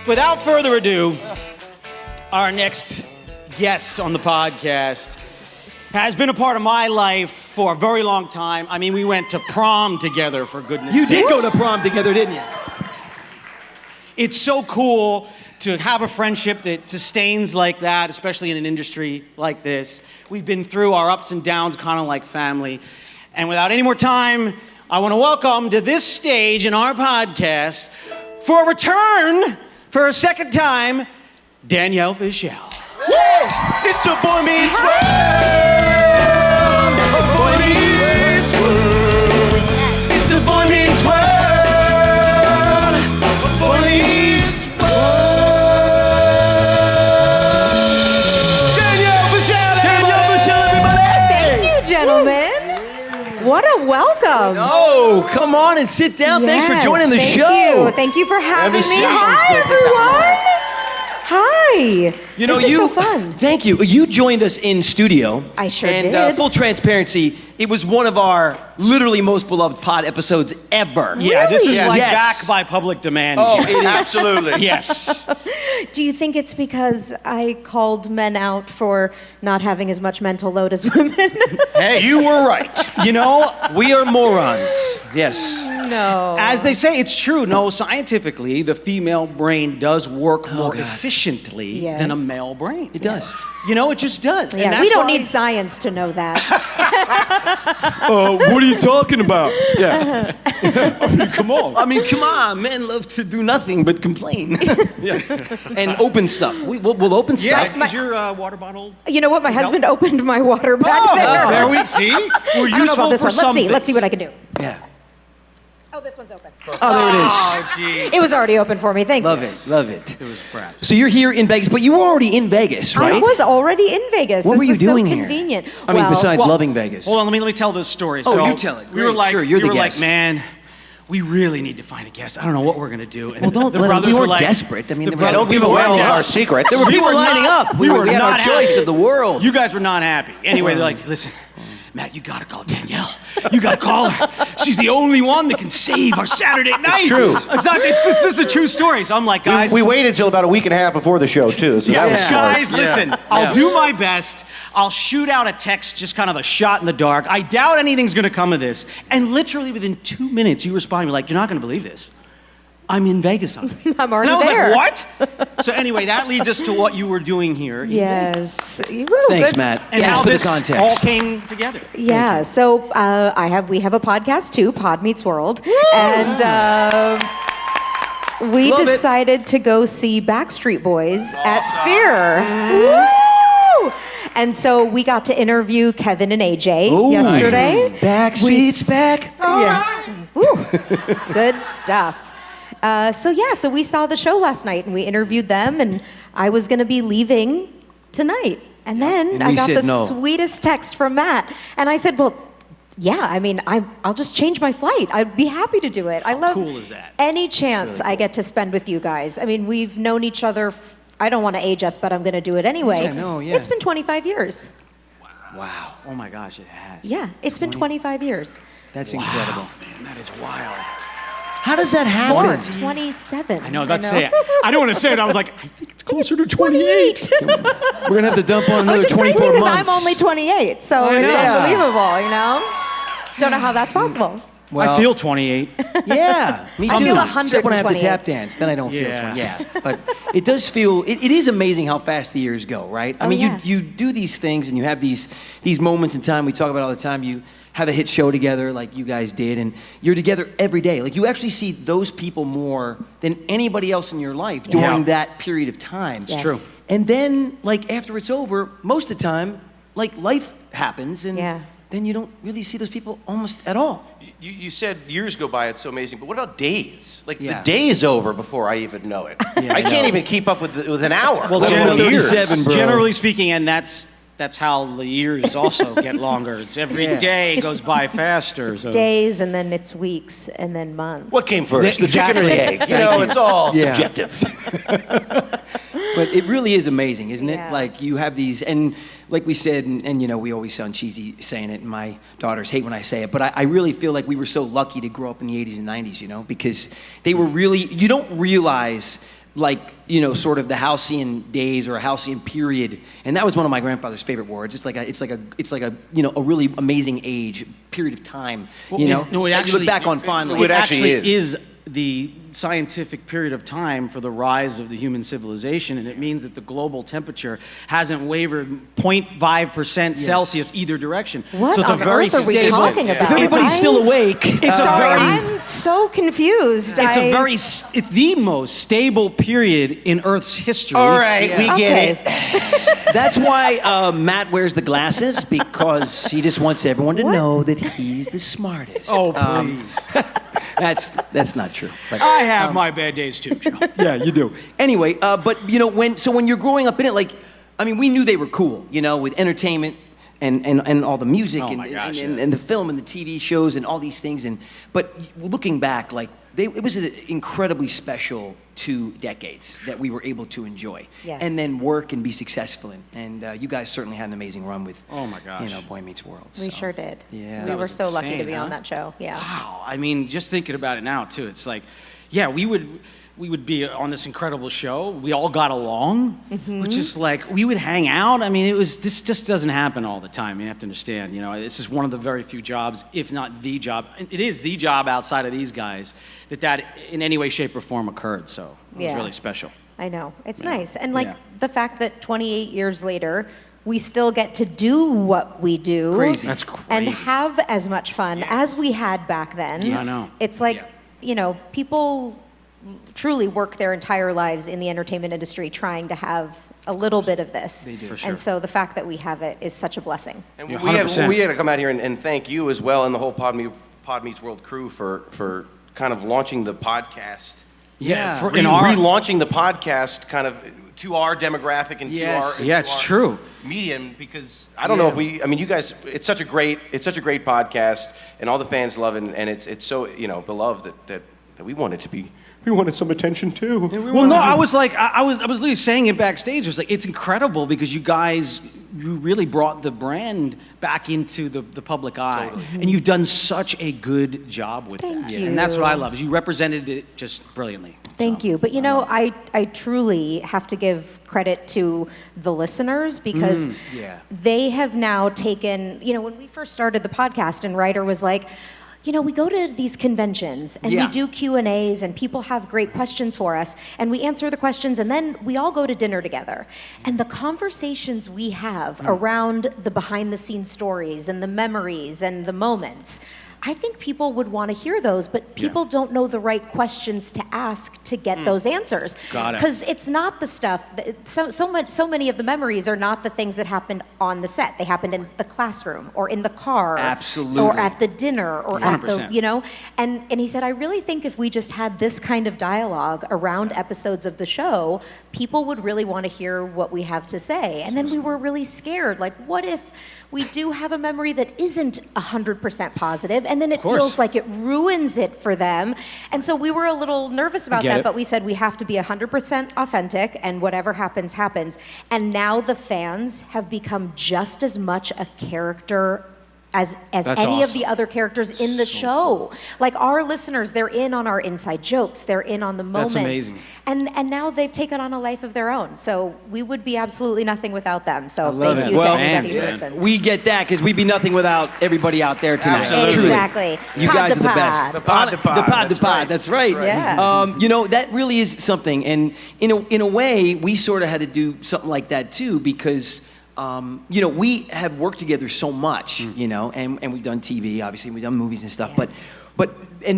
Without further ado, our next guest on the podcast has been a part of my life for a very long time. I mean, we went to prom together, for goodness sakes. You did go to prom together, didn't you? It's so cool to have a friendship that sustains like that, especially in an industry like this. We've been through our ups and downs kind of like family. And without any more time, I want to welcome to this stage in our podcast, for a return, for a second time, Danielle Fishel. It's a boy meets world. A boy meets world. It's a boy meets world. A boy meets world. Danielle Fishel, everybody. Thank you, gentlemen. What a welcome. Oh, come on and sit down. Thanks for joining the show. Thank you for having me. seat. Hi, everyone. Hi. You know, this is so fun. Thank you. You joined us in studio. I sure and, did. Full transparency, it was one of our literally most beloved pod episodes ever. Yeah, this is Really? like Yes. back by public demand. Oh, here. absolutely. Yes. Do you think it's because I called men out for not having as much mental load as women? Hey, You were right. you know, We are morons. Yes. No. as they say, it's true. No, scientifically, the female brain does work more God. efficiently Yes. than a male brain. It does. You know, it just does. And Yeah, that's we don't why- need science to know that. What are you talking about? Yeah. Come on. I mean, come on. Men love to do nothing but complain. And open stuff. We'll open Yeah, stuff. is your water bottle? You know what? My husband opened my water back there. There we see. We're I don't know about this one. some Let's see what I things. can do. Yeah. Oh, this one's open. Oh, there it is. Oh, gee. It was already open for me. Thanks. Love it. Love it. It was crap. So you're here in Vegas, but you were already in Vegas, right? I was already in Vegas. What This were you was doing so here? convenient. I mean, besides Well, loving Vegas. Hold on, let me tell this story. Oh, So you tell it. We were Great. like, Sure, you're we the were guest. like, man, we really need to find a guest. I don't know what we're gonna do. And Well, don't the let 'em- brothers we were weren't like, desperate. I mean, the they were- brothers- don't give we away weren't all our desperate. secrets. There were We people were lining not- up. we were had our not choice happy. of the world. You guys were not happy. Anyway, they're like, listen, Matt, you gotta call Danielle. You gotta call her. She's the only one that can save our Saturday night. true. This is a true story. So I'm like, guys, We waited until about a week and a half before the show, too. So yeah, that was smart. guys, listen, I'll do my best. I'll shoot out a text, just kind of a shot in the dark. I doubt anything's gonna come of this. And literally within 2 minutes, you respond to me like, you're not gonna believe this. I'm in Vegas on it. I'm already and I was there. like, what? So anyway, that leads us to what you were doing here. Yes. Woo, Thanks, good- Matt. And Thanks how for the this context. all came together. Yeah. So we have a podcast too, Pod Meets World, and we Love it. decided to go see Backstreet Boys at Sphere. Woo! And so we got to interview Kevin and AJ yesterday. Backstreet's back. Yeah. Woo. Good stuff. So we saw the show last night and we interviewed them, and I was going to be leaving tonight. And then And I we got said the no. sweetest text from Matt. And I said, well, yeah, I mean, I'll just change my flight. I'd be happy to do it. I love cool is that? any chance I get to spend with you guys. I mean, we've known each other, I don't want to age us, but I'm going to do it anyway. Yeah, no, yeah. It's been 25 years. Wow. Oh my gosh, it has. Yeah, it's been 25 years. That's incredible. Man, that is wild. How does that More, happen? 27. I know, I was about to say it. I don't want to say it. I was like, I think it's closer to 28. We're going to have to dump on another Which is crazy 24 because months. I'm only 28, so I it's know. unbelievable, you know? Don't know how that's possible. I feel 28. Yeah, me too. I feel Except when I have to 128. tap dance, then I don't feel Yeah. 20. Yeah, but it does feel. It is amazing how fast the years go, right? I Oh, mean, yeah. you do these things and you have these moments in time we talk about all the time. You have a hit show together like you guys did, and you're together every day. Like you actually see those people more than anybody else in your life during Yeah. that period of time. Yes. True. And then, like after it's over, most of the time, like life happens, and Yeah. then you don't really see those people almost at all. You said years go by, it's so amazing, but what about days? Like Yeah. the day is over before I even know it. Yeah, I can't know. even keep up with an hour. Well, let alone generally, years. 37, bro. generally speaking, and that's how the years also get longer. It's every Yeah. day goes by faster. So. Days, and then it's weeks, and then months. What came first, the chicken or Exactly. the egg? You know, it's all Yeah. subjective. But it really is amazing, isn't it? Yeah. Like you have these, and like we said, and you know, we always sound cheesy saying it, and my daughters hate when I say it, but I really feel like we were so lucky to grow up in the 80s and 90s, you know, because they were really, you don't realize, like, you know, sort of the halcyon days or a halcyon period, and that was one of my grandfather's favorite words. It's like a you know, a really amazing age, period of time, you know. No, it that actually you look back on fondly. It actually is the scientific period of time for the rise of the human civilization, and it means that the global temperature hasn't wavered 0.5% Celsius either direction. What so it's on a very earth are we stable. talking about? If everybody's still awake, It's a Sorry, very I'm so confused. it's the most stable period in Earth's history. All right, we get it. that's why Matt wears the glasses, because he just wants everyone to know that he's the smartest. Oh, please. That's not true. But, I have my bad days too, Joe. yeah, you do. Anyway, but you know, when you're growing up in it, like, I mean, we knew they were cool, you know, with entertainment and all the music Oh my gosh, and the film and the TV shows and all these things, but looking back, like, it was an incredibly special 2 decades that we were able to enjoy, Yes. and then work and be successful in. And you guys certainly had an amazing run with, Oh my gosh. you know, Boy Meets World. We so. sure did. Yeah. We That were was so lucky to insane, be on huh? that show. Yeah. Wow. I mean, just thinking about it now too, it's like, yeah, we would be on this incredible show. We all got along, which is like, we would hang out. I mean, this just doesn't happen all the time. You have to understand, you know, this is one of the very few jobs, if not the job. It is the job outside of these guys that in any way, shape, or form occurred. So it was Yeah. really special. I know. It's nice. And like Yeah. the fact that 28 years later, we still get to do what we do. Crazy. That's And crazy. have as much fun as we had back then. Yeah, I know. It's like, Yeah. you know, people truly work their entire lives in the entertainment industry trying to have a little bit of this. They do. For sure. And so the fact that we have it is such a blessing. And Yeah, we had 100%. to come out here and thank you as well and the whole Pod Meets World crew for kind of launching the podcast. Yeah. Relaunching the podcast kind of to our demographic and Yes. to our Yeah, it's true. medium, because I don't know if you guys, it's such a great podcast and all the fans love it, and it's so, you know, beloved that we want it to be. We wanted some attention too. Well, no, I was like, I was literally saying it backstage. I was like, it's incredible because you really brought the brand back into the public eye, and you've done such a good job with Thank that. you. And that's what I love. Is you represented it just brilliantly. Thank you. But you know, I truly have to give credit to the listeners because yeah. they have now taken, you know, when we first started the podcast and Ryder was like, you know, we go to these conventions and Yeah. we do Q&As and people have great questions for us and we answer the questions and then we all go to dinner together. And the conversations we have around the behind the scenes stories and the memories and the moments, I think people would want to hear those, but people don't know the right questions to ask to get those answers. Got it. Because it's not the stuff. So many of the memories are not the things that happened on the set. They happened in the classroom or in the car, Absolutely. or at the dinner, or at the 100%. you know. And he said, I really think if we just had this kind of dialogue around episodes of the show, people would really want to hear what we have to say. And then we were really scared. Like, what if we do have a memory that isn't 100% positive, and then it course. feels like it ruins it for them. And so we were a little nervous about Get that, it. but we said we have to be 100% authentic, and whatever happens, happens. And now the fans have become just as much a character as That's any of awesome. the other characters in the show. Like our listeners, they're in on our inside jokes, they're in on the moments. That's amazing. And now they've taken on a life of their own. So we would be absolutely nothing without them. So love thank it. you Well, to everybody fans, who man. listens. We get that because we'd be nothing without everybody out there tonight. Absolutely. Truly. Exactly. You Pod guys to are the pod. best. The pod to pod. The pod to That's pod. right. That's right. Yeah. You know, that really is something. And in a way, we sort of had to do something like that too because, you know, we have worked together so much, you know, and we've done TV, obviously, we've done movies and stuff, Yeah. but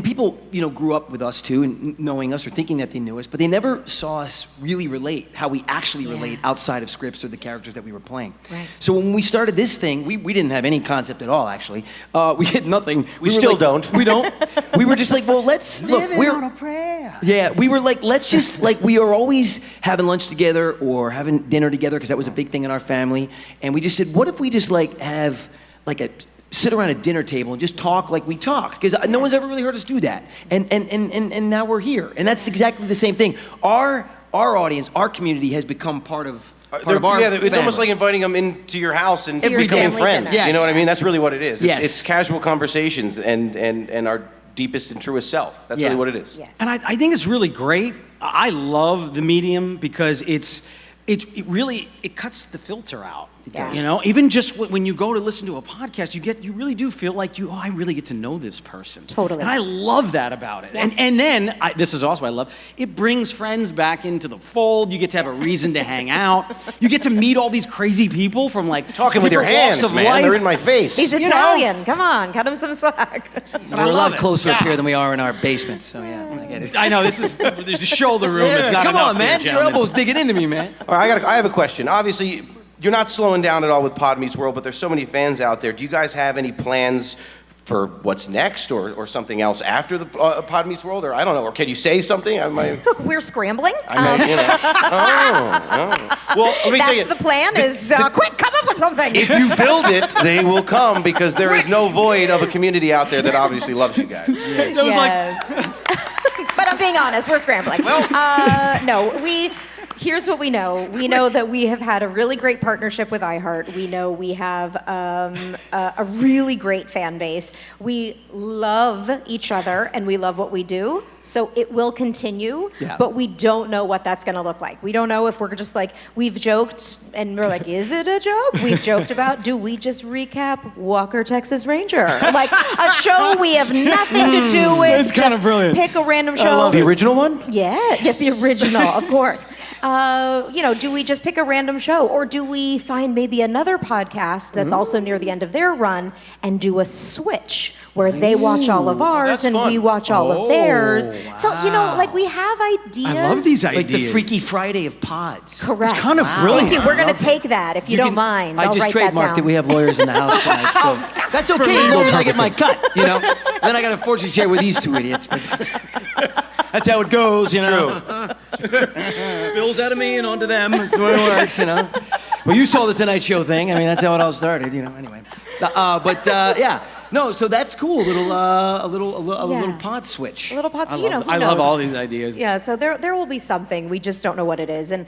people, you know, grew up with us too and knowing us or thinking that they knew us, but they never saw us really relate, how we actually relate outside of scripts or the characters that we were playing. Right. So when we started this thing, we didn't have any concept at all, actually. We had nothing. We were still like- don't. We don't. We were just like, well, let's look. We're prayer. yeah. We were like, let's just like we are always having lunch together or having dinner together because that was a big thing in our family. And we just said, what if we just like have like sit around a dinner table and just talk like we talk because no one's ever really heard us do that. And now we're here. And that's exactly the same thing. Our our audience, our community has become part of our it's almost family. like inviting them into your house and To your becoming family friends. dinner. Yes. You know what I mean? That's really what it is. Yes. It's casual conversations and our deepest and truest self. That's Yeah. really what it is. Yes. And I think it's really great. I love the medium because it really cuts the filter out. Yeah. You know, even just when you go to listen to a podcast, you really do feel like I really get to know this person. Totally. And I love that about it. Yeah. And then this is also what I love. It brings friends back into the fold. You get to have a reason to hang out. You get to meet all these crazy people from like Talking with your different walks hands, of man. life. They're in my face. He's You know? Italian. Come on, cut him some slack. We're a lot it. closer up Yeah. here than we are in our basement. So yeah, I get it. I know there's a shoulder room. It's not Come enough on, for you, man. Your gentlemen. elbow's digging into me, man. All right, I have a question. Obviously, you're not slowing down at all with Pod Meets World, but there's so many fans out there. Do you guys have any plans for what's next or something else after the Pod Meets World? Or I don't know, or can you say something? We're scrambling. You know. Oh. Well, let me tell you. That's the plan is, quick, come up with something. If you build it, they will come because there is no void of a community out there that obviously loves you guys. Yes. But I'm being honest, we're scrambling. Here's what we know. We know that we have had a really great partnership with iHeart. We know we have a really great fan base. We love each other and we love what we do. So it will continue, but we don't know what that's going to look like. We don't know if we're just like, we've joked and we're like, is it a joke? We've joked about, do we just recap Walker, Texas Ranger? Like a show we have nothing to do with. It's kind of brilliant. Pick a random show. The original one? Yeah, yes, the original, of course. Do we just pick a random show, or do we find maybe another podcast that's also near the end of their run and do a switch where they watch all of ours that's and fun. we watch all of theirs? wow. So, like we have ideas. I love these Like ideas. the Freaky Friday of pods. Correct. It's kind of brilliant. Thank you. We're going to take that if you don't mind. I I'll just write that trademarked down. it. We have lawyers in the house tonight, so that's okay as legal long as I get my purposes. cut, you know. Then I got to fortune share with these two idiots. But that's how it goes, you know. Spills out of me and onto them. That's the way it works, you know. Well, you saw the Tonight Show thing. I mean, that's how it all started, you know. Anyway, yeah. No, so that's cool. A little pod switch. A little pod. I who love knows? all these ideas. Yeah, so there will be something. We just don't know what it is. And,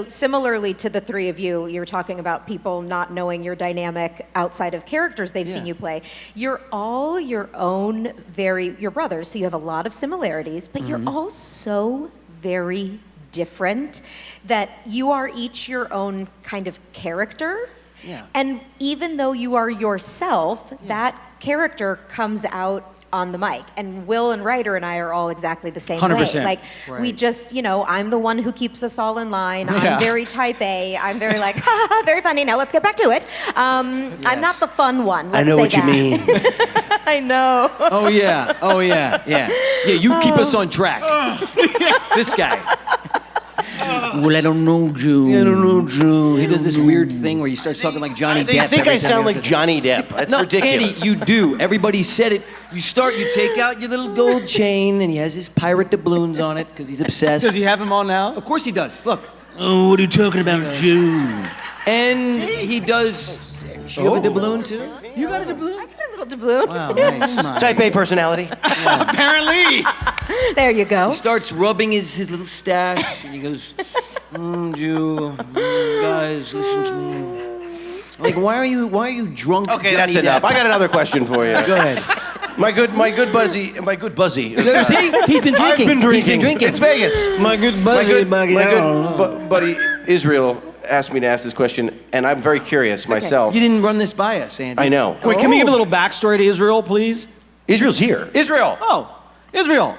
similarly to the three of you, you're talking about people not knowing your dynamic outside of characters they've seen you play. You're all your own you're brothers, so you have a lot of similarities, but you're all so very different that you are each your own kind of character. Yeah. And even though you are yourself, that character comes out on the mic. And Will and Ryder and I are all exactly the same 100%. way. Like, we just, I'm the one who keeps us all in line. I'm very type A. I'm very like, ha, ha, very funny. Now let's get back to it. I'm not the fun one. Let's I know say what you that. mean. I know. Oh yeah. Yeah, you keep us on track. This guy. Well, I don't know, Joe. He does this weird thing where he starts talking like Johnny They Depp. think every I time sound he like has a- Johnny Depp. That's No, ridiculous. Andy, you do. Everybody said it. You take out your little gold chain, and he has his pirate doubloons on it because he's obsessed. Does he have him on now? Of course he does. Look. Oh, what are you talking about, Joe? And he does. You have a doubloon too? You got a doubloon? I got a little doubloon. Wow, nice. Type A personality. Apparently. There you go. He starts rubbing his little stash, and he goes, Joe, guys, listen to me. Like, why are you drunk? Okay, Johnny that's enough. Depp? I got another question for you. Go ahead. My good Buzzy. See, he's been drinking. I've been drinking. He's been drinking. It's Vegas. My good My buddy, good buddy Israel asked me to ask this question, and I'm very curious myself. You didn't run this by us, Andy. I know. Wait, can we give a little backstory to Israel, please? Israel's here. Israel. Oh, Israel.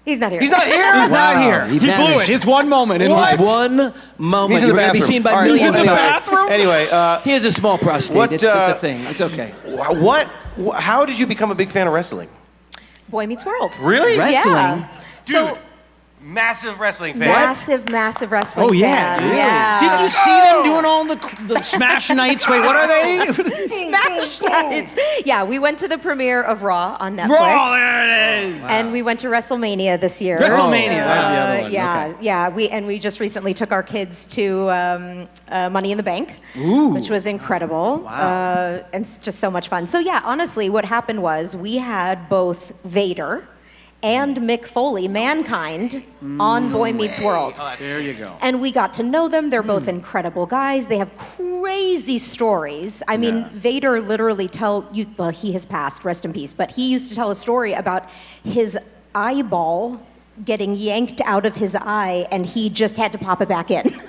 He's not here. He's not here. He's not Wow, here. he He blew it. vanished. His one moment. In What? life. One moment. He's in the You're gonna be bathroom. seen by All right, millions He's in of the people. bathroom? Anyway, He has a small prostate. What, It's a thing. It's okay. how did you become a big fan of wrestling? Boy Meets World. Really? Wrestling? Yeah. So Massive wrestling fan. massive wrestling Oh, yeah. fan. Really? Yeah. Didn't you see them doing all the Smash Nights? Wait, what are they? Smash Nights. Yeah, we went to the premiere of Raw on Netflix. Raw, there it is. And we went to WrestleMania this year. WrestleMania, that's the other one. Yeah, Okay. yeah. We just recently took our kids to Money in the Bank, which was incredible. And it's just so much fun. So yeah, honestly, what happened was we had both Vader and Mick Foley, Mankind, on Boy Meets World. There you go. And we got to know them. They're both incredible guys. They have crazy stories. I mean, Vader literally well, he has passed, rest in peace, but he used to tell a story about his eyeball getting yanked out of his eye and he just had to pop it back in.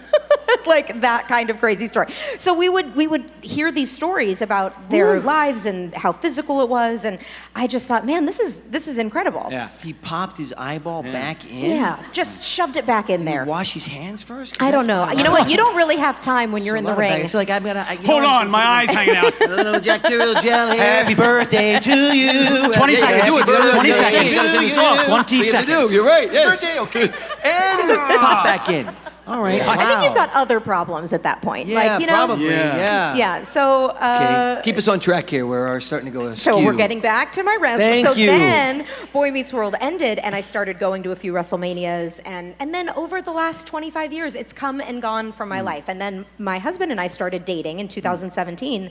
Like that kind of crazy story. So we would hear these stories about their lives and how physical it was, and I just thought, man, this is incredible. Yeah. He popped his eyeball back in. Yeah, just shoved it back in there. Wash his hands first. 'Cause I don't that's know. You know what? You don't really have time when you're in the ring. It's like I've got to. Hold on, my eye's hanging out. A little bacterial jelly. Happy birthday to you. 20 seconds. Happy birthday 20 to seconds. you. You gotta sing the song. 20 seconds. You're right. Yes. Birthday, okay. And it's like pop back in. All right. I think you've got other problems at that point. Yeah, like, you know, probably. Yeah. Yeah. So. Okay. Keep us on track here. We're starting to go askew. So we're getting back to my wrestling. Thank so you. then Boy Meets World ended, and I started going to a few WrestleManias, and then over the last 25 years, it's come and gone from my life. And then my husband and I started dating in 2017,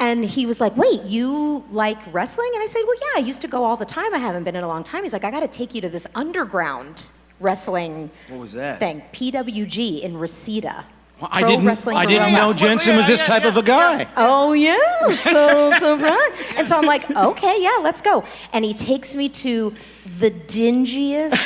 and he was like, "Wait, you like wrestling?" And I said, "Well, yeah, I used to go all the time. I haven't been in a long time." He's like, "I got to take you to this underground wrestling What was that? thing, PWG in Reseda." I Pro didn't Wrestling know Guerrilla. Jensen was this type of a guy. Oh yeah, so right. And so I'm like, okay, yeah, let's go. And he takes me to the dingiest,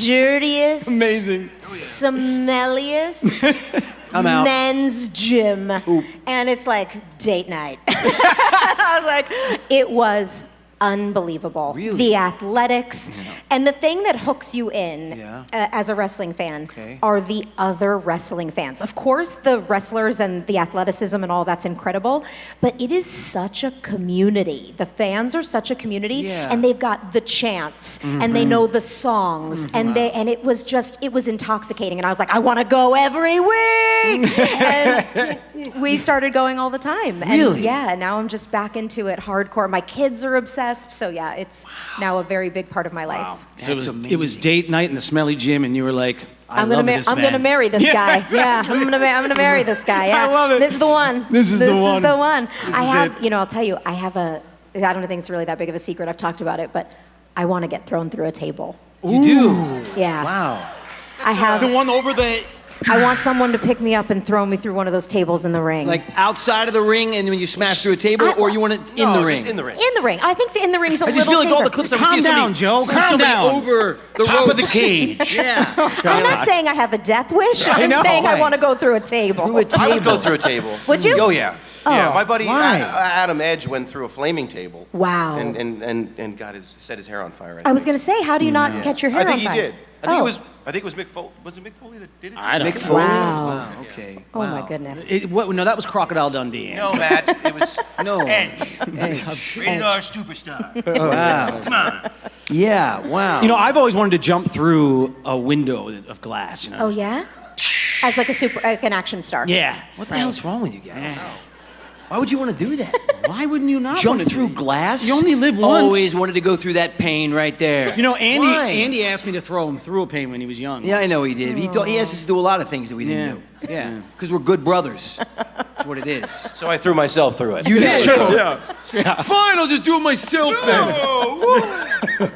dirtiest, Amazing. smelliest I'm out. men's gym, and it's like date night. I was like, it was unbelievable. Really? The athletics. And the thing that hooks you in as a wrestling fan are the other wrestling fans. Of course, the wrestlers and the athleticism and all that's incredible, but it is such a community. The fans are such a community, and they've got the chants, and they know the songs, and it was intoxicating. And I was like, I want to go every week. And we started going all the time. And Really? yeah, now I'm just back into it hardcore. My kids are obsessed. So yeah, it's now a very big part of my life. So it was date night in the smelly gym, and you were like, I'm gonna marry this guy. Yeah, I'm gonna marry this guy. Yeah, I love it. This is the one. This is the one. I have, I'll tell you, I don't think it's really that big of a secret. I've talked about it, but I want to get thrown through a table. You do? Yeah. Wow. I have. the one over the. I want someone to pick me up and throw me through one of those tables in the ring. Like outside of the ring, and when you smash through a table, or you want it in the ring? Just in the ring. in the ring. I think in the ring's a I little just feel like all safer. the clips I've Calm seen down, Joe. Calm somebody down. over the Top ropes. of the cage. Yeah. I'm not saying I have a death wish. I'm know. saying I Right. want to go through a table. Through a I would go table. through a table. Would you? Oh yeah. Yeah, my buddy why? Adam Edge went through a flaming table. Wow. And set his hair on fire. I was going to say, how do you not catch your hair I think on fire? he did. I think Oh. it was Mick Foley. Was it Mick Foley that did it? I don't Mick know. Foley? Wow. Okay. Oh Wow. my goodness. No, that was Crocodile Dundee. No, Matt. It was No. Edge. Rated R superstar. Wow. Come on. Yeah. Wow. You know, I've always wanted to jump through a window of glass. You know. Oh yeah? As like an action star. Yeah. what the hell's wrong with you guys? Why would you want to do that? Why wouldn't you not Jump want to through do it? glass? You only live once. Always wanted to go through that pain right there. You know, Why? Andy asked me to throw him through a pain when he was young. Yeah, I once. know he did. He asked us to do a lot of things that we didn't do. Yeah. Because we're good brothers. That's what it is. So I threw myself through it. You did. Yeah. Fine, I'll just do it myself then.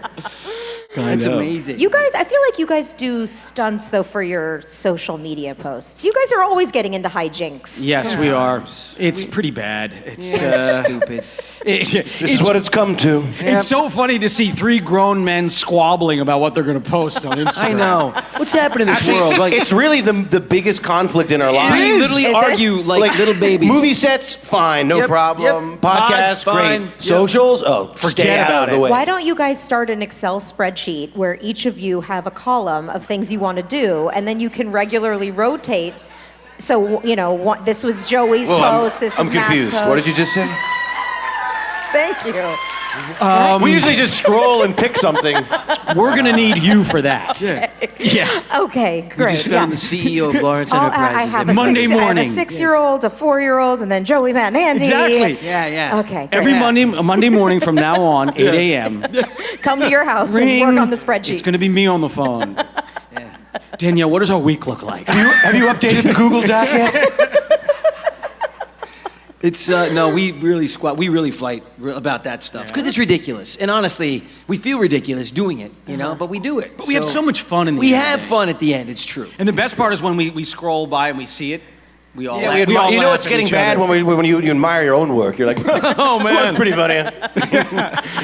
That's amazing. You guys, I feel like you guys do stunts though for your social media posts. You guys are always getting into hijinks. Yes, we are. It's pretty bad. It's stupid. This is what it's come to. It's so funny to see three grown men squabbling about what they're going to post on Instagram. I know. What's happening in this world? Like, It's really the biggest conflict in our lives. we literally Is it? argue like little babies. Movie sets, fine, no Yep, problem. yep. Podcasts, Pods, fine. great. Yep. Socials, oh, stay out about of the it. way. Why don't you guys start an Excel spreadsheet where each of you have a column of things you want to do, and then you can regularly rotate. So, this was Joey's post, this I'm is Matt's confused. post. What did you just say? Thank you. We usually just scroll and pick something. We're going to need you for that. Yeah. Okay, great. just found the CEO of Lawrence I Enterprises. have a Monday I have morning. a 6-year-old, a 4-year-old, and then Joey, Matt, and Andy. Exactly. Yeah. Okay, great. Every Monday morning from now on, 8 a.m. Come to your house Ring. and work on the spreadsheet. It's going to be me on the phone. Danielle, what does our week look like? Have you updated the Google Doc yet? It's no, we really fight about that stuff because it's ridiculous, and honestly, we feel ridiculous doing it, you know, but we do it. But we have so much fun in the We end. have fun at the end. It's true. And the best part is when we scroll by and we see it. We all Yeah, we all you know laugh it's at getting each bad other. when you admire your own work. You're like, oh man, that's pretty funny.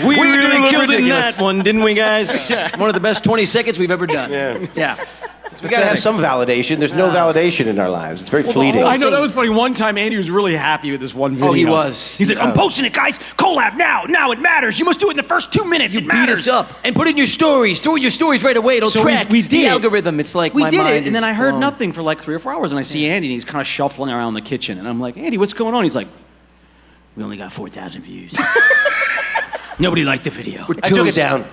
We do really look killed it in ridiculous. that one, didn't we, guys? One of the best 20 seconds we've ever done. Yeah. We gotta have some validation. There's no validation in our lives. It's very fleeting. I know that was funny. One time, Andy was really happy with this one video. Oh, he was. He's like, "I'm posting it, guys. Collab now. Now it matters. You must do it in the first 2 minutes. You it beat matters." us up and put it in your stories. Throw in your stories right away. It'll So track we did the it. algorithm. It's like We my did mind it, and then is I heard blown. nothing for like 3 or 4 hours, and I see Andy, and he's kind of shuffling around the kitchen, and I'm like, "Andy, what's going on?" He's like, "We only got 4,000 views. Nobody liked the video." I took it down.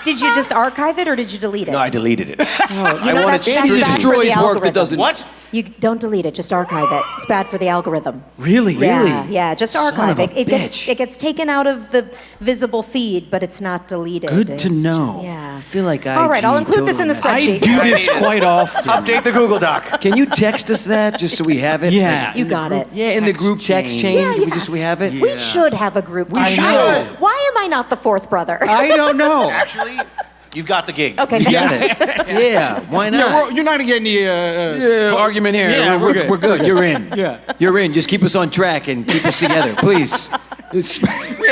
Did you just archive it or did you delete it? No, I deleted it. You I know wanted that's to bad for the destroys work that algorithm. doesn't. What? You don't delete it, just archive it. It's bad for the algorithm. Really? Yeah, just Son archive of it. a It gets taken out of the visible feed, but it's not deleted. Good to It's- know. Yeah. I feel like All right, I'll include this in the totally I spreadsheet. do this quite often. Update the Google Doc. Can you text us that just so we have it? Yeah. You got it. Yeah, in the group text chain. Yeah, yeah. We have it. We should have a group We text. should. Why am I not the fourth brother? I don't know. Actually, you've got the gig. Okay. We got it. Yeah, why not? Yeah, you're not getting any. Argument here. Yeah, we're good. We're good. You're in. Yeah. You're in. Just keep us on track and keep us together, please. It's-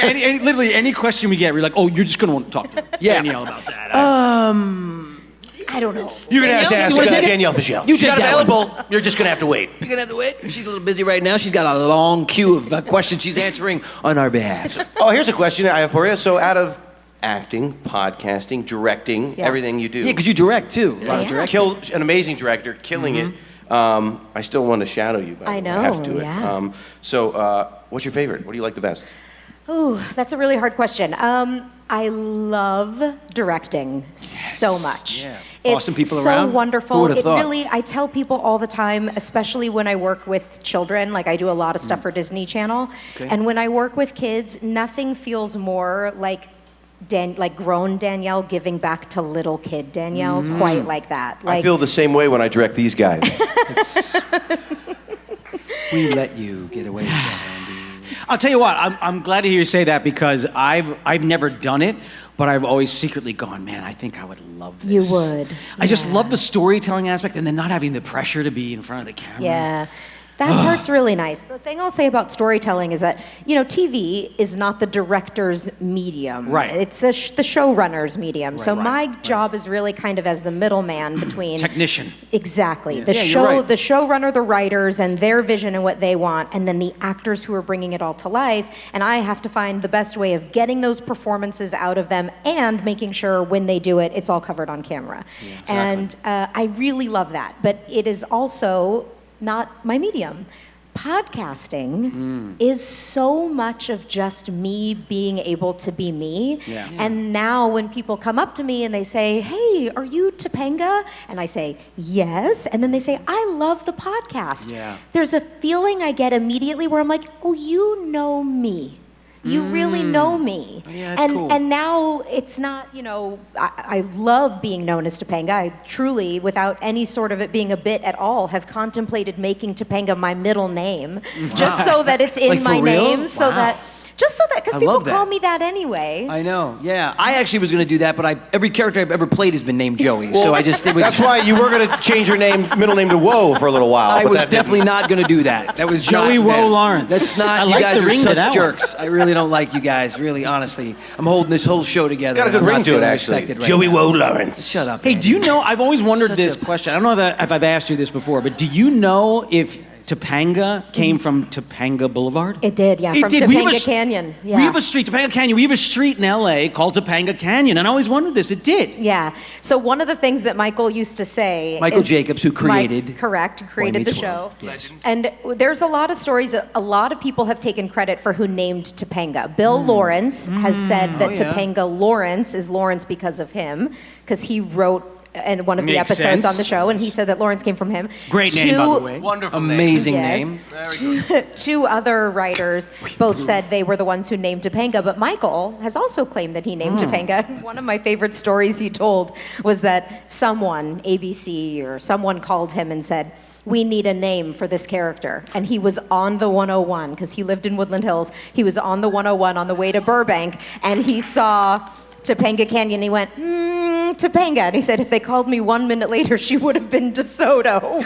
Literally any question we get, we're like, "Oh, you're just gonna want to talk to Danielle about that." I don't know. You're gonna have to ask Danielle Fishel. You She's not take that one. available. You're just gonna have to wait. You're gonna have to wait. She's a little busy right now. She's got a long queue of questions she's answering on our behalf. Oh, here's a question I have for you. So, out of acting, podcasting, directing, Yeah. everything you do, Yeah, because you direct too. A lot of Yeah. directing. an amazing director, killing it. I still want to shadow you, but I know, I have to do it. yeah. What's your favorite? What do you like the best? Ooh, that's a really hard question. I love directing so much. Yeah. It's Awesome people so around? Who wonderful. would've It thought? really, I tell people all the time, especially when I work with children, like I do a lot of stuff for Disney Channel. Okay. And when I work with kids, nothing feels more like grown Danielle giving back to little kid Danielle, quite like that. I feel the same way when I direct these guys. We let you get away with that, Andy. I'll tell you what. I'm glad to hear you say that because I've never done it, but I've always secretly gone, man, I think I would love this. You would. I just Yeah. love the storytelling aspect and then not having the pressure to be in front of the camera. Yeah. That part's really nice. The thing I'll say about storytelling is that, TV is not the director's medium. Right. It's the showrunner's medium. So right, my job is really kind of as the middleman between Technician. Exactly. The Yeah, you're right. the showrunner, the writers, and their vision and what they want, and then the actors who are bringing it all to life. And I have to find the best way of getting those performances out of them and making sure when they do it, it's all covered on camera. And I really love that. But it is also not my medium. Podcasting is so much of just me being able to be me. Yeah. And now when people come up to me and they say, "Hey, are you Topanga?" And I say, "Yes." And then they say, "I love the podcast." Yeah. There's a feeling I get immediately where I'm like, "Oh, you know me. You really know me." Yeah, that's and cool. and now it's not, I love being known as Topanga. I truly, without any sort of it being a bit at all, have contemplated making Topanga my middle name, just so that it's in Like, for my real? name, because I people love that. call me that anyway. I know. Yeah, I actually was going to do that, but every character I've ever played has been named Joey, so I just it was. That's why you were going to change your middle name to Woe for a little while. I but was that definitely not going to do that. That was Joey not, Woe that- Lawrence. That's not. I You like guys the are ring to such that one. jerks. I really don't like you guys. Really, honestly, I'm holding this whole show together. got a and good I'm ring not to it, feeling actually. respected right Joey now. Woe Lawrence. Shut up. Hey, Andy. do you know, I've always wondered Such this a- question. I don't know if I've asked you this before, but do you know if Topanga came from Topanga Boulevard? It did, yeah, It from did. We have Topanga a Canyon. Yeah. We have a street, Topanga Canyon. We have a street in LA called Topanga Canyon, and I always wondered this. It did. Yeah. So one of the things that Michael used to say, Michael is- Jacobs, who created correct, created the Meets show. World. Yes. And there's a lot of stories. A lot of people have taken credit for who named Topanga. Bill Lawrence has said that Oh, yeah. Topanga Lawrence is Lawrence because of him, because he wrote in one of the Makes episodes sense. on the show, and he said that Lawrence came from him. Great name, by the way. Wonderful Amazing Yes. name. Very good. Two other writers both said they were the ones who named Topanga, but Michael has also claimed that he named Topanga. One of my favorite stories he told was that someone, ABC or someone, called him and said, "We need a name for this character." And he was on the 101, because he lived in Woodland Hills. He was on the 101 on the way to Burbank, and he saw Topanga Canyon. He went, Topanga. And he said, if they called me 1 minute later, she would have been DeSoto.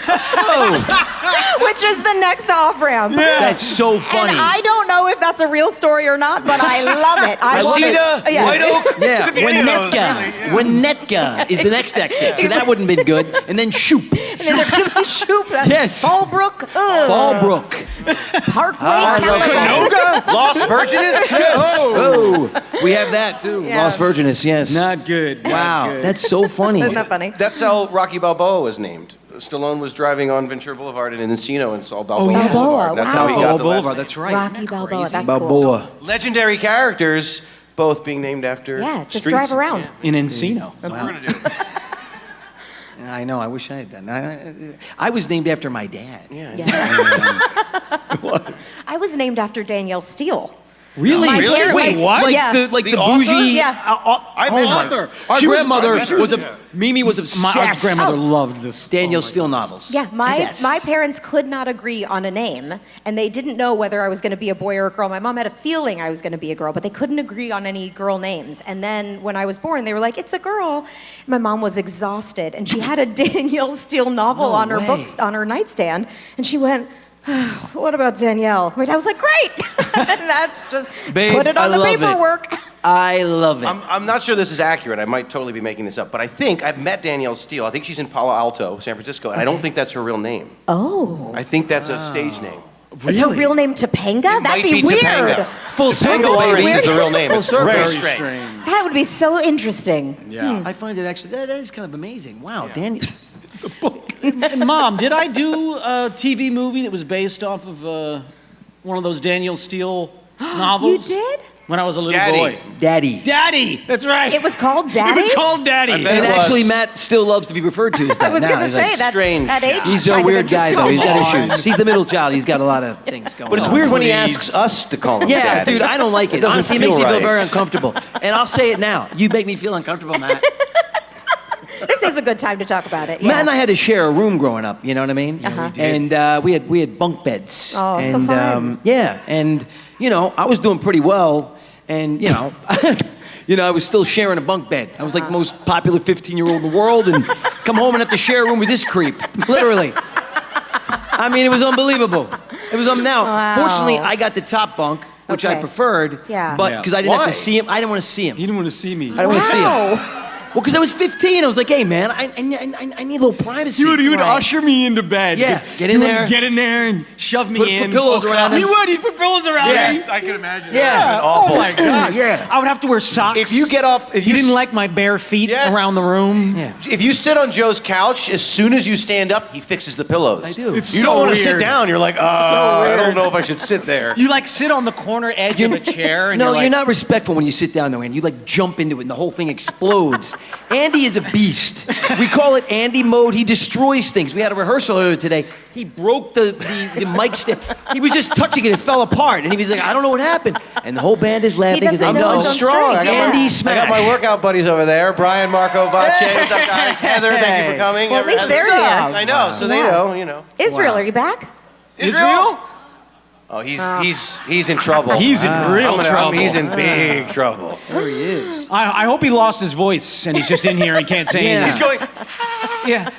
Which is the next off-ramp. That's so funny. And I don't know if that's a real story or not, but I love it. I love Reseda, it. Yeah. White Oak. Yeah, Could be any of those, Winnetka. really, Winnetka is the next exit, so that wouldn't have been good. And then Shoop. And then they're going to be Shoop. Yes. Fallbrook. Ugh. Fallbrook. Parkway, I love California. Lost Virginus. Oh, we have that too. Yeah. Lost Virginus, yes. Not good. Wow, that's so funny. Isn't that funny? That's how Rocky Balboa was named. Stallone was driving on Ventura Boulevard in Encino and saw Balboa yeah. Boulevard. That's how he Wow. got Balboa the last Boulevard, name. that's right. Rocky Balboa. That's Balboa. cool. Legendary characters, both being named after Yeah, just streets. drive around. In Encino. That's what we're gonna do. I know, I wish I had done. I was named after my dad. Yeah. Yeah. I was named after Danielle Steele. Really? My Really? parents- Wait, what? Like Yeah. the The author? bougie. Yeah. I met my- author. Our She was- grandmother I met her, was yeah. Mimi was obsessed. Our grandmother loved this. Danielle Steele novels. Yeah, Obsessed. my parents could not agree on a name, and they didn't know whether I was going to be a boy or a girl. My mom had a feeling I was going to be a girl, but they couldn't agree on any girl names. And then when I was born, they were like, "It's a girl." My mom was exhausted, and she had a Danielle Steele novel No on her way. books on her nightstand, and she went, "What about Danielle?" My dad was like, "Great." And that's just Babe, put it I on the love it. paperwork. I love it. I'm not sure this is accurate. I might totally be making this up, but I think I've met Danielle Steele. I think she's in Palo Alto, San Francisco, and I don't think that's her real name. Oh, I think that's a stage name. is her real name Topanga? That'd Might be be weird. Topanga. Full Topanga circle, Lawrence baby. is the real name. Full It's circle. very Very strange. That would be so interesting. Yeah. I find it actually that is kind of amazing. Wow, Daniel. And Mom, did I do a TV movie that was based off of one of those Danielle Steele novels? You did? When I was a little Daddy. boy. Daddy. Daddy! That's right. It was called Daddy? It was called Daddy. I bet And it was. actually, Matt still loves to be referred to as that. I was now. going to He's say like, that. strange. That age. He's is a kind of weird guy, though. He's got Come on. issues. He's the middle child. He's got a lot of things going on. But it's weird when he Please. asks us to call him Yeah, Daddy. dude, I don't like it. doesn't Honestly, it makes me feel feel right. very uncomfortable. And I'll say it now. You make me feel uncomfortable, Matt. This is a good time to talk about it. Yeah. Matt and I had to share a room growing up. You know what I mean? Uh-huh. And we had bunk beds. Oh, so and, fun. yeah, and I was doing pretty well, and I was still sharing a bunk bed. I was like the most popular 15-year-old in the world, and come home and have to share a room with this creep, literally. I mean, it was unbelievable. It was now. Wow. Fortunately, I got the top bunk, which I Okay. preferred. Yeah. But because I didn't have Why? to see him, I didn't want to see him. You didn't want to see me. I don't want to see him. Wow. Well, because I was 15, I was like, hey, man, I need a little privacy. You would Right. usher me into bed. Yeah, 'cause get in you would there. Get in there and shove me Put in. pillows around us. You would. You'd put pillows around Yes. me. I can imagine. Yeah. Awful. Oh my gosh. Yeah. I would have to wear socks. If you get off, if You you didn't like my bare feet Yes. around the room. Yeah. If you sit on Joe's couch, as soon as you stand up, he fixes the pillows. I do. It's You so don't want to sit weird. down. You're like, I don't know if I should sit there. You like sit on the corner edge of a chair and No, you're you're like, not respectful when you sit down, though, and you like jump into it, and the whole thing explodes. Andy is a beast. We call it Andy mode. He destroys things. We had a rehearsal earlier today. He broke the mic stand. He was just touching it. It fell apart, and he was like, I don't know what happened. And the whole band is laughing because they doesn't know know. his own strong. I got, Andy my, I Smash. got my workout buddies over there. Brian, Marco, Vache. What's up, guys? Heather, thank you for coming. Well, at least they're What's here. up? I know, so they know, Israel, are you back? Israel? Oh, he's in trouble. He's in real trouble. He's in big trouble. There he is. I hope he lost his voice and he's just in here and can't say Yeah. anything. He's going Yeah.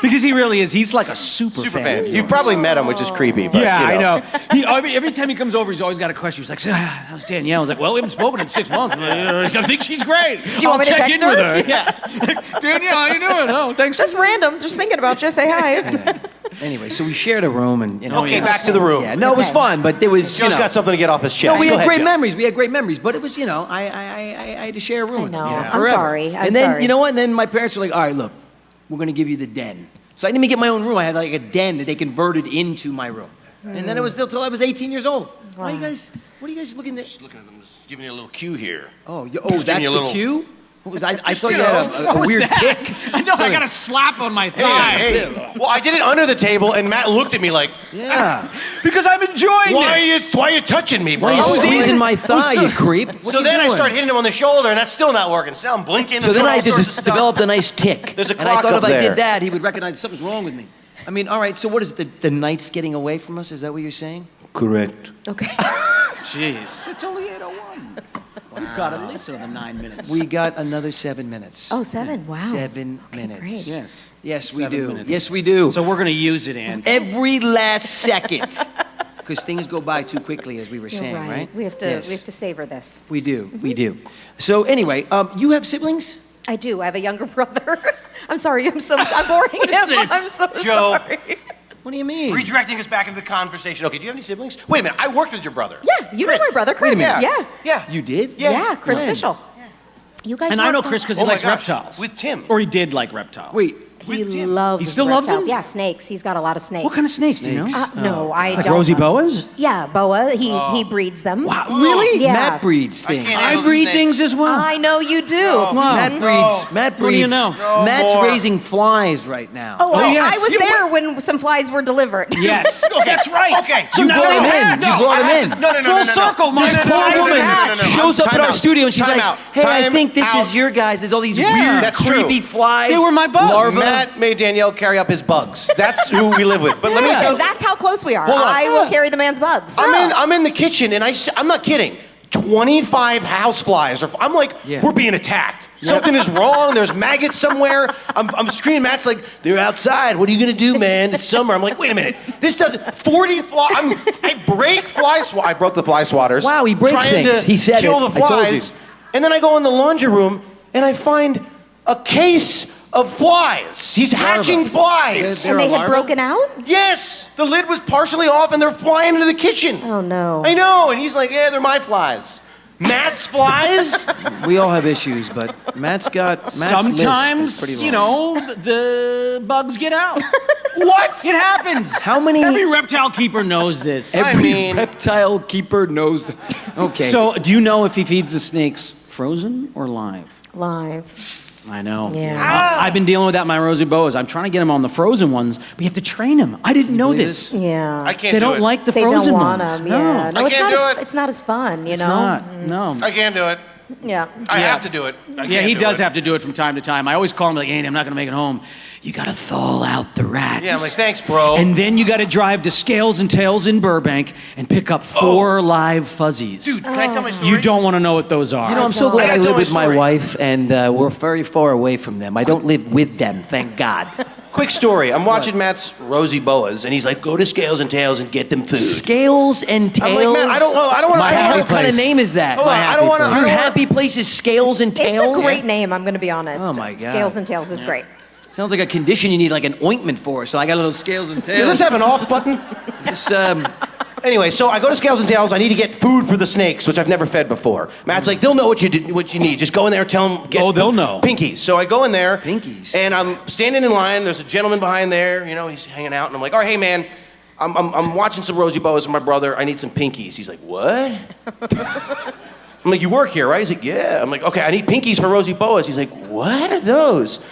Because he really is. He's like a super super fan. fan. You've probably met him, which is creepy. But, Yeah, you know. I know. Every time he comes over, he's always got a question. He's like, how's Danielle? I was like, well, we haven't spoken in 6 months. I think she's great. Do you want me to check text in her? with her. Yeah. Danielle, how you doing? Oh, thanks. Just random, just thinking about you. Say hi. Anyway, so we shared a room, and Okay, back to the room. Yeah, no, it was Okay. fun, but there was Joe's got something to get off his chest. No, we Go had ahead, great Joe. memories. We had great memories, but it was, I had to share a room. I with know. them, I'm forever. sorry. I'm and then, sorry. you know what? And then my parents were like, all right, look, we're going to give you the den. So I didn't even get my own room. I had like a den that they converted into my room. And then it was still till I was 18 years old. What are you guys looking at? Just looking at them, just giving you a little cue here. Oh, Just that's giving you a the little- cue? I thought you had a weird tick. I know, I got a slap on my thigh. Hey, well, I did it under the table, and Matt looked at me like, Yeah. Because I'm enjoying this. why are you touching me, bro? Why are you squeezing my thigh, you creep? What So are you then I doing? started hitting him on the shoulder, and that's still not working. So now I'm blinking. So and then doing I all sorts of just stuff. developed a nice tick. There's a And I clock thought up if I there. did that, he would recognize something's wrong with me. I mean, all right, so what is it? The night's getting away from us? Is that what you're saying? Correct. Okay. Jeez. It's only 8:01. We've got at least another 9 minutes. We got another 7 minutes. Oh, 7. Wow. 7 Okay, minutes. great. Yes. Yes, we 7 do. minutes. Yes, we do. So we're going to use it, Ann. Every last second. Because things go by too quickly, as we were You're saying, right? We have to. Yes. We have to savor this. We do. We do. So anyway, you have siblings? I do. I have a younger brother. I'm sorry. I'm boring What is him. this? I'm so Joe. sorry. What do you mean? Redirecting us back into the conversation. Okay, do you have any siblings? Wait a minute, I worked with your brother. Yeah, you know my brother, Chris. minute. Yeah. Yeah. You did? Yeah, Chris When? Fishel. You guys. And I know worked on- Chris because Oh he my likes gosh, reptiles. with Tim. Or he did like reptiles. Wait, He with Tim. loves. He still loves reptiles. them? Yeah, snakes. He's got a lot of snakes. What kind of snakes do you know? No, I Like don't. rosy know. boas? Yeah, boa. He breeds them. wow, really? Yeah. Matt breeds I things. can't I handle breed snakes. things as well. I know you do. Matt breeds. Matt breeds. What do you know? No Matt's more. raising flies right now. Oh, yes. I was You- there when some flies were delivered. Yes. That's right. Okay. You now brought I him have- in. no, You brought I him have in. to- No, no, no, Full no, no, no. circle, No, This no, no, poor no, no, woman no, no, no. Shows up Time at our out. studio and she's Time like, out. "Hey, I Time think this out. is your guys. There's all these Yeah. weird, That's creepy true. flies. They were my bugs. Larvae. Matt made Danielle carry up his bugs. That's who we live with. But let me Yeah. tell So that's how close we are. Hold on. I will Yeah. carry the man's bugs. I'm in the kitchen and I'm not kidding. 25 houseflies. I'm like, Yeah. we're being attacked. Something is wrong. There's maggots somewhere. I'm screaming. Matt's like, they're outside. What are you gonna do, man? It's summer. I'm like, wait a minute. This doesn't. 40 flies. I break fly swat. I broke the fly swatters. Wow, he breaks trying things. to He said kill it. the I told flies. you. And then I go in the laundry room and I find a case of flies. He's hatching flies. And they had broken out? Yes, the lid was partially off and they're flying into the kitchen. Oh, no. I know, and he's like, yeah, they're my flies. Matt's flies? We all have issues, but Matt's list is Sometimes, pretty long. you know, the bugs get out. What? It happens. How many? Every reptile keeper knows this. I mean- reptile keeper knows. Okay. So, do you know if he feeds the snakes frozen or live? Live. I know. Yeah. I've been dealing with that in my rosy boas. I'm trying to get him on the frozen ones, but you have to train him. I didn't know believe this. Yeah. I can't They do don't it. like the They frozen don't want ones. them. Yeah. I it's can't not do it. It's not as fun, you It's know? not. No. I can't do it. Yeah. I Yeah. have to do it. I Yeah, can't he do does it. have to do it from time to time. I always call him like, Andy, I'm not going to make it home. You got to thaw out the rats. Yeah, I'm like, thanks, bro. And then you got to drive to Scales and Tails in Burbank and pick up 4 live fuzzies. Dude, can I tell my story? You don't want to know what those are. You know, I'm so glad I I gotta tell live my with my story. wife, and we're very far away from them. I don't live with them, thank God. Quick story. I'm watching Matt's rosy boas, and he's like, go to Scales and Tails and get them food. Scales and I'm Tails. like, Matt, I don't know. I don't want My to. happy What kind of place. name is that? Hold on, I don't wanna- I Your don't wanna- happy place is Scales and It's Tails? a great name, I'm going to be honest. Oh, my God. Scales and Tails is great. Sounds like a condition you need like an ointment for. So I got a little Scales and Tails. Does this have an off button? This, Anyway, so I go to Scales and Tails. I need to get food for the snakes, which I've never fed before. Matt's like, they'll know what you need. Just go in there, tell them. Get Oh, they'll know. Pinkies. So I go in there. Pinkies. And I'm standing in line. There's a gentleman behind there. You know, he's hanging out, and I'm like, all right, hey man, I'm watching some rosy boas with my brother. I need some pinkies. He's like, what? I'm like, you work here, right? He's like, yeah. I'm like, okay, I need pinkies for rosy boas. He's like, what are those?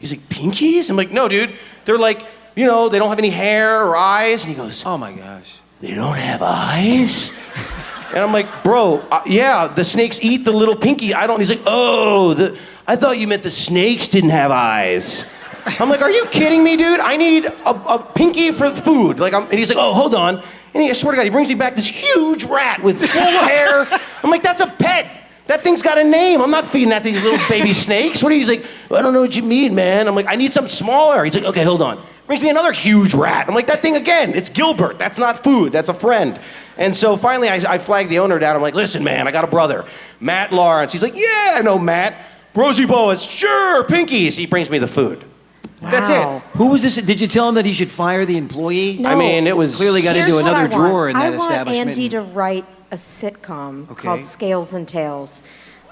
He's like, pinkies? I'm like, no, dude. They're like, you know, they don't have any hair or eyes. And he goes, oh my gosh. they don't have eyes? And I'm like, bro, yeah, the snakes eat the little pinky. I don't. He's like, oh, I thought you meant the snakes didn't have eyes. I'm like, are you kidding me, dude? I need a pinky for food. Like, and he's like, oh, hold on. And I swear to God, he brings me back this huge rat with full hair. I'm like, that's a pet. That thing's got a name. I'm not feeding that these little baby snakes. What are you? He's like, I don't know what you mean, man. I'm like, I need something smaller. He's like, okay, hold on. Brings me another huge rat. I'm like, that thing again, it's Gilbert. That's not food, that's a friend. And so finally I flagged the owner down. I'm like, listen, man, I got a brother, Matt Lawrence. He's like, yeah, I know Matt. Rosy boas, sure, pinkies. He brings me the food. That's Wow. it. Who was this? Did you tell him that he should fire the employee? No. I mean, it was Clearly got Here's into what another I want. drawer in that I want establishment. Andy to write a sitcom Okay. called Scales and Tails.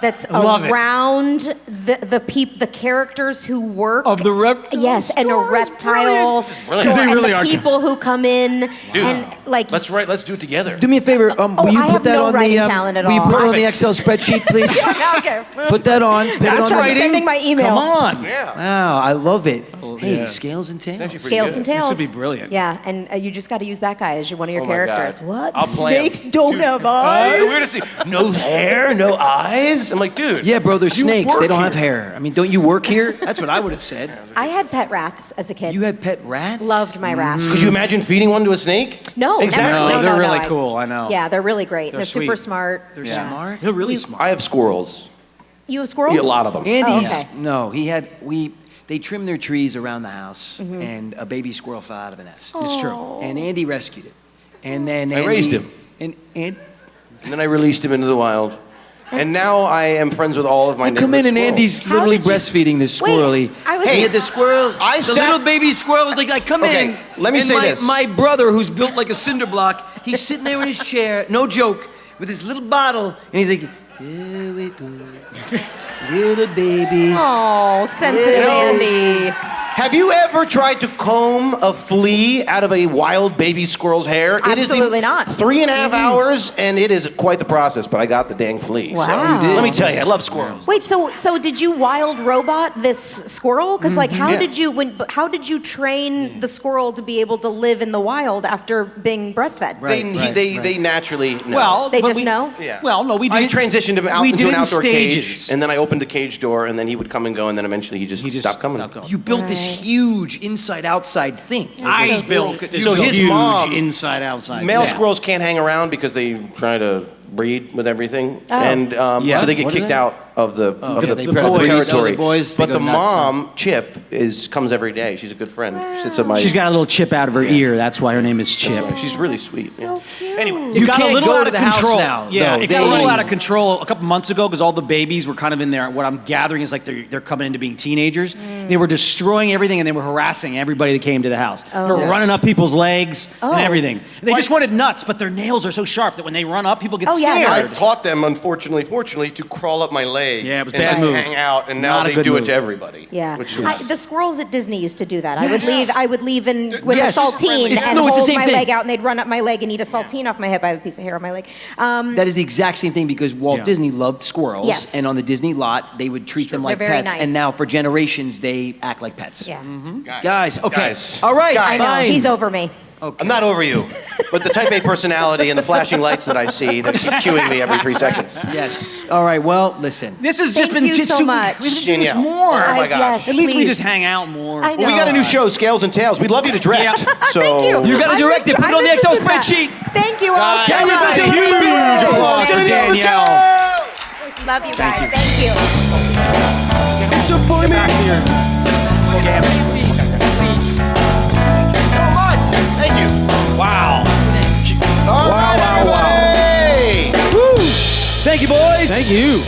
that's love it. around the characters who work Of the reptile yes, and a reptile brilliant. store, They and really the are. people who come in Dude, and like let's do it together. Do me a favor. Will you I put have that no on writing the? talent at will you all. put it on the Perfect. Excel spreadsheet, please? okay. Put that on. Put it That's on the- writing. Sending my email. Come on. Yeah. Wow, I love it. Hey, yeah. scales and tails. Actually pretty Scales good. and tails. This would be brilliant. Yeah, and you just got to use that guy as one of your Oh my characters. God. What? I'll play him. Snakes don't Dude, have It's eyes. so weird to see. No hair, no eyes. I'm like, dude. Yeah, bro, they're you snakes. They work don't have here. hair. I mean, don't you work here? That's what I would have said. I had pet rats as a kid. You had pet rats? Loved my rats. Could you imagine feeding one to a snake? No, Exactly. never. No, No, they're no, really I- cool. I know. Yeah, they're really great. They're super sweet. smart. They're Yeah. smart. They're really We- smart. I have squirrels. You have squirrels? A lot of them. Andy's, Oh, okay. no, they trimmed their trees around the house, and a baby squirrel fell out of a nest. It's true. And Andy rescued it. And then I raised him. And And then I released him into the wild. And now I am friends with all of my I come in and neighborhood Andy's squirrels. literally did you- breastfeeding this squirrel. Wait, I was- He had the squirrel. I the sat- little baby squirrel was like come Okay, in. let me and say my, this. My brother, who's built like a cinder block, he's sitting there in his chair, no joke, with his little bottle, and he's like, here we go, little baby. Oh, sensitive You know- Andy. Have you ever tried to comb a flea out of a wild baby squirrel's hair? Absolutely not. 3.5 hours, and it is quite the process, but I got the dang flea. Wow. So, You did. let me tell you, I love squirrels. Wait, so did you wild robot this squirrel? Because like, how Yeah. did you train the squirrel to be able to live in the wild after being breastfed? Right. They naturally know. Well, They but just we- know? Yeah. Well, no, we I did. transitioned him out we into did an it in outdoor stages. cage, and then I opened the cage door, and then he would come and go, and then eventually he just stopped coming. You built this Right. huge inside-outside thing. I so built sweet. this So his huge mom- inside outside. Male Yeah. squirrels can't hang around because they try to breed with everything, Oh. and Yeah. so they get What are kicked they? out of the they of predators. the territory. The boys, they but go the nuts, mom, Chip, comes every day. She's a good friend. She sits at my. She's got a little chip out of her ear. That's why her name is Chip. She's really sweet. So cute. Anyway, You It got can't a little go out to of the house control. now, Yeah, though. it got a little They- out of control a couple months ago because all the babies were kind of in there. What I'm gathering is like they're coming into being teenagers. They were destroying everything and they were harassing everybody that came to the house. They were Yes. running up people's legs Oh. and everything. And they just wanted nuts, but their nails are so sharp that when they run up, people get Oh, yeah, scared. I taught them, fortunately, to crawl up my leg. Yeah, it was and bad just move. hang out, and now Not a they good do move. it to everybody. Yeah, Which is, the squirrels at Disney used to do that. I Yes. would leave in with Yes. a saltine It's- and no, it's the hold same my thing. leg out, and they'd run up my leg and eat a saltine off my hip. I have a piece of hair on my leg. That is the exact same thing because Walt Yeah. Disney loved squirrels, Yes. and on the Disney lot they would treat them like They're very pets, nice. and now for generations they act like pets. Yeah, Guys, okay, Guys. all right, Guys. I know fine. he's over me. I'm not over you, but the Type A personality and the flashing lights that I see that keep cueing me every 3 seconds. Yes. All right. Well, listen. This has Thank just been you just so too much. We have to do this Danielle. more. Oh my gosh. Yes, At least we please. just hang out more. I Well, we got a new know. show, Scales and Tails. We'd love you to direct. Yeah. So Thank you. You gotta I'm direct it. Put it I'm on the Excel interested in that. spreadsheet. Thank you all Guys, so much. huge applause for Danielle. Love you guys. Thank you. Get back here. So much. Thank you. Wow. All right, everybody. Thank you, boys. Thank you.